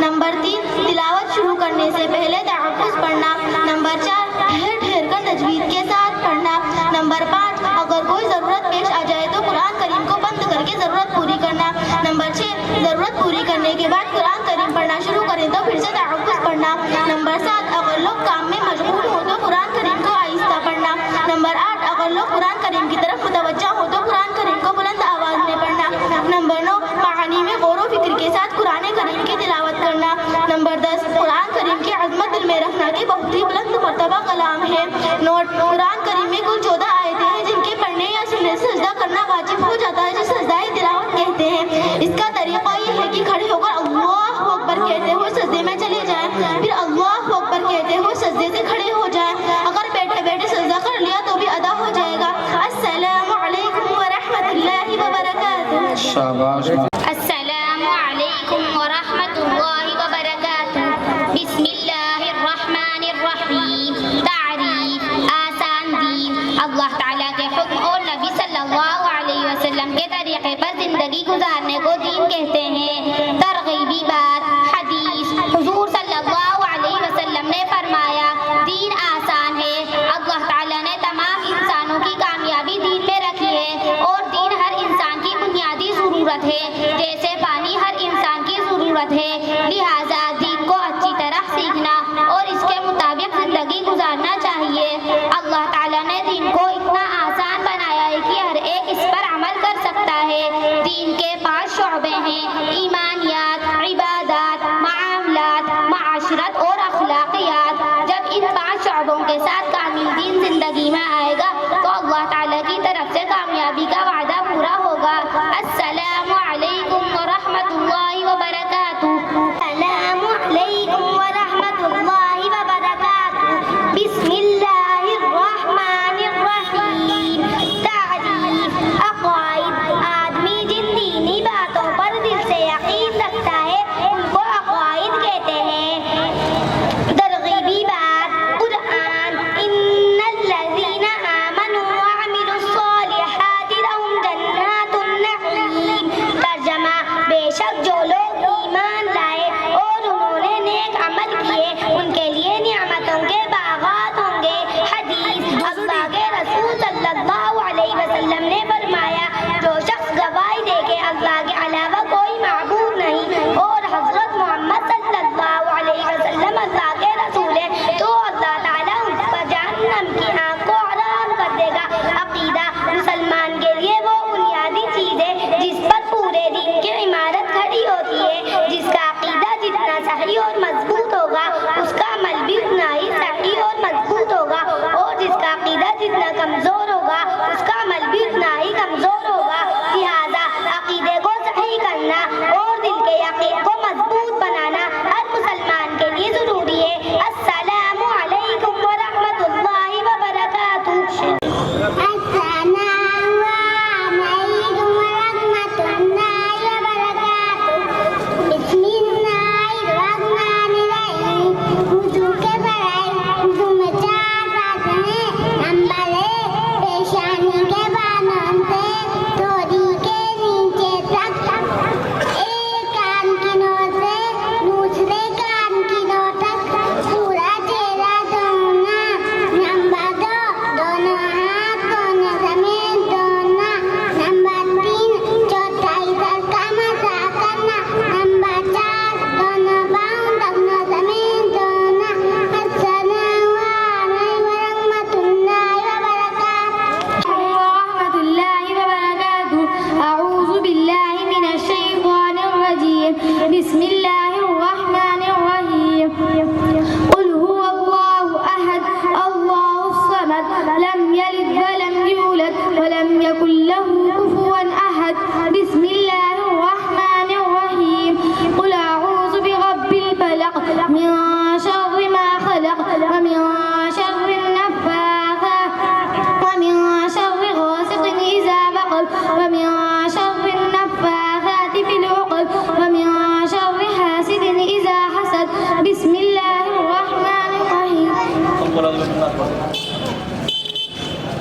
Number 3 تلاوت شروع کرنے سے پہلے تحفظ پڑھنا. نمبر 4 ٹھہر ٹھہر کر تجوید کے ساتھ پڑھنا. نمبر 5 اگر کوئی ضرورت پیش آ جائے تو قرآن کریم کو بند کر کے ضرورت پوری کرنا. نمبر 6 ضرورت پوری کرنے کے بعد قرآن کریم پڑھنا شروع کریں تو پھر سے تحفظ پڑھنا. نمبر 7 اگر لوگ کام میں مشغول ہو تو قرآن کریم کو آہستہ پڑھنا. نمبر 8 اگر لوگ قرآن کریم کی طرف متوجہ ہو تو قرآن کریم کو بلند آواز میں پڑھنا. نمبر 9 معانی میں غور و فکر کے ساتھ قرآن کریم کی تلاوت کرنا. نمبر 10 قرآن کریم کی عظمت دل میں رکھنا کہ بہت ہی بلند مرتبہ کلام ہے. نوٹ: قرآن کریم میں کل 14 آیتیں ہیں جن کے پڑھنے یا سننے سے سجدہ کرنا واجب ہو جاتا ہے جسے سجدہ تلاوت کہتے ہیں. اس کا طریقہ یہ ہے کہ کھڑے ہو کر اللہ اکبر کہتے ہوئے سجدے میں چلے جائیں، پھر اللہ اکبر کہتے ہوئے سجدے سے کھڑے ہو جائیں. اگر بیٹھے بیٹھے سجدہ کر لیا تو بھی ادا ہو جائے گا. السلام علیکم ورحمۃ اللہ وبرکاتہ. شاباش. السلام علیکم ورحمۃ اللہ وبرکاتہ. بسم اللہ الرحمن الرحیم. تعریف: آسان دین اللہ تعالیٰ کے حکم اور نبی صلی اللہ علیہ وسلم کے طریقے پر زندگی گزارنے کو دین کہتے ہیں. ترغیبی بات: حدیث: حضور صلی اللہ علیہ وسلم نے فرمایا دین آسان ہے. اللہ تعالیٰ نے تمام انسانوں کی کامیابی دین میں رکھی ہے اور دین ہر انسان کی بنیادی ضرورت ہے جیسے پانی ہر انسان کی ضرورت ہے. لہٰذا دین کو اچھی طرح سیکھنا اور اس کے مطابق زندگی گزارنا چاہیے. اللہ تعالیٰ نے دین کو اتنا آسان بنایا ہے کہ ہر ایک اس پر عمل کر سکتا ہے. دین کے 5 شعبے ہیں: ایمانیات، عبادات، معاملات، معاشرت اور اخلاقیات. جب ان 5 شعبوں کے ساتھ کامل دین زندگی میں آئے گا تو اللہ تعالیٰ کی طرف سے کامیابی کا وعدہ پورا ہوگا. السلام علیکم ورحمۃ اللہ وبرکاتہ. السلام علیکم ورحمۃ اللہ وبرکاتہ. بسم اللہ الرحمن الرحیم. تعریف: عقائد: آدمی جن دینی باتوں پر دل سے یقین رکھتا ہے ان کو عقائد کہتے ہیں. ترغیبی بات: قرآن: ان الذین آمنوا وعملوا الصالحات لهم جنات النعیم. ترجمہ: بے شک جو لوگ ایمان لائے اور انہوں نے نیک عمل کیے ان کے لیے نعمتوں کے باغات ہوں گے. حدیث: اللہ کے رسول صلی اللہ علیہ وسلم نے فرمایا جو شخص گواہی دے کہ اللہ کے علاوہ کوئی معبود نہیں اور حضرت محمد صلی اللہ علیہ وسلم اللہ کے رسول ہے تو اللہ تعالیٰ ان پر جہنم کی آگ کو حرام کر دے گا. عقیدہ: مسلمان کے لیے وہ بنیادی چیز ہے جس پر پورے دین کی عمارت کھڑی ہوتی ہے. جس کا عقیدہ جتنا صحیح اور مضبوط ہوگا اس کا عمل بھی اتنا ہی صحیح اور مضبوط ہوگا اور جس کا عقیدہ جتنا کمزور ہوگا اس کا عمل بھی اتنا ہی کمزور ہوگا. لہٰذا عقیدے کو صحیح کرنا اور دل کے یقین کو مضبوط بنانا ہر مسلمان کے لیے ضروری ہے. السلام علیکم ورحمۃ اللہ وبرکاتہ. السلام علیکم ورحمۃ اللہ وبرکاتہ. بسم اللہ الرحمن الرحیم. اردو کے پڑھائی اردو میں 4 باتیں ہیں. نمبر 1 پیشانی کے بانوں سے توڑی کے نیچے تک ایک کان کی نوک سے دوسرے کان کی نوک تک پورا چہرہ دھونا. نمبر 2 دونوں ہاتھ دونوں سمیت دھونا. نمبر 3 چوتھائی سر کا مسح کرنا. نمبر 4 دونوں پاؤں دونوں سمیت دھونا. السلام علیکم ورحمۃ اللہ وبرکاتہ. ورحمۃ اللہ وبرکاتہ. اعوذ باللہ من الشیطان الرجیم. بسم اللہ الرحمن الرحیم. قل هو اللہ احد اللہ الصمد لم یلد ولم یولد ولم یکن له کفوا احد. بسم اللہ الرحمن الرحیم. قل اعوذ برب الفلق من شر ما خلق ومن شر النفاثات ومن شر غاسق إذا وقب ومن شر النفاثات في العقد ومن شر حاسد إذا حسد. بسم الله الرحمن الرحيم.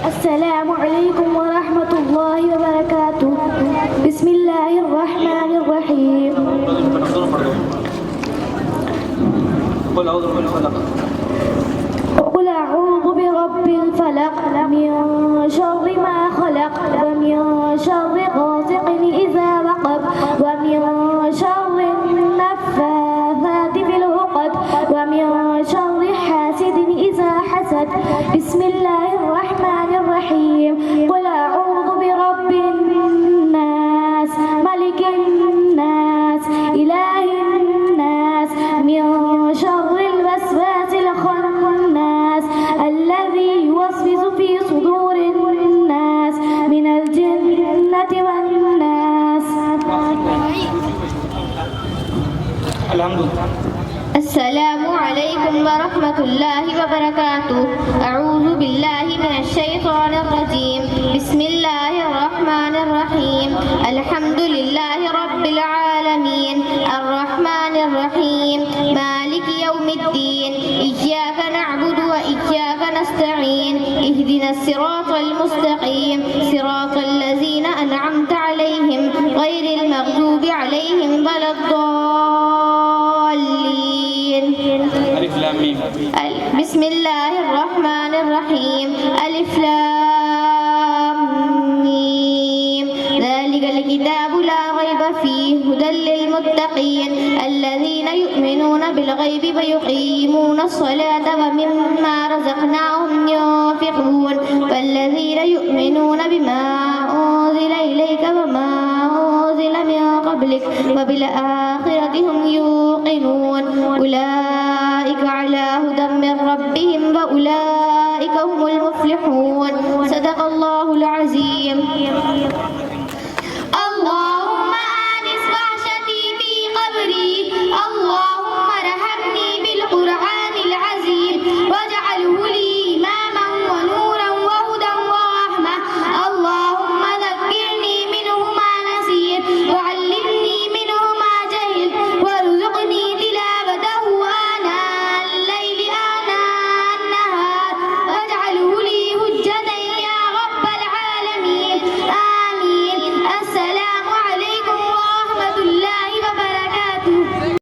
السلام عليكم ورحمة الله وبركاته. بسم الله الرحمن الرحيم. قل أعوذ برب الفلق. قل أعوذ برب الفلق من شر ما خلق ومن شر غاسق إذا وقب ومن شر النفاثات في العقد ومن شر حاسد إذا حسد. بسم الله الرحمن الرحيم. قل أعوذ برب الناس ملك الناس إله الناس من شر الوسواس الخناس الذي يوسوس في صدور الناس من الجنة والناس. الحمد لله. السلام عليكم ورحمة الله وبركاته. أعوذ بالله من الشيطان الرجيم. بسم الله الرحمن الرحيم. الحمد لله رب العالمين الرحمن الرحيم مالك يوم الدين إياك نعبد وإياك نستعين اهدنا الصراط المستقيم صراط الذين أنعمت عليهم غير المغضوب عليهم ولا الضالين. ألف لام ميم. بسم الله الرحمن الرحيم. ألف لام ميم. ذلك الكتاب لا ريب فيه هدى للمتقين الذين يؤمنون بالغيب ويقيمون الصلاة ومما رزقناهم ينفقون والذين يؤمنون بما أنزل إليك وما أنزل من قبلك وبالآخرة هم يوقنون أولئك على هدى من ربهم وأولئك هم المفلحون. صدق الله العظيم.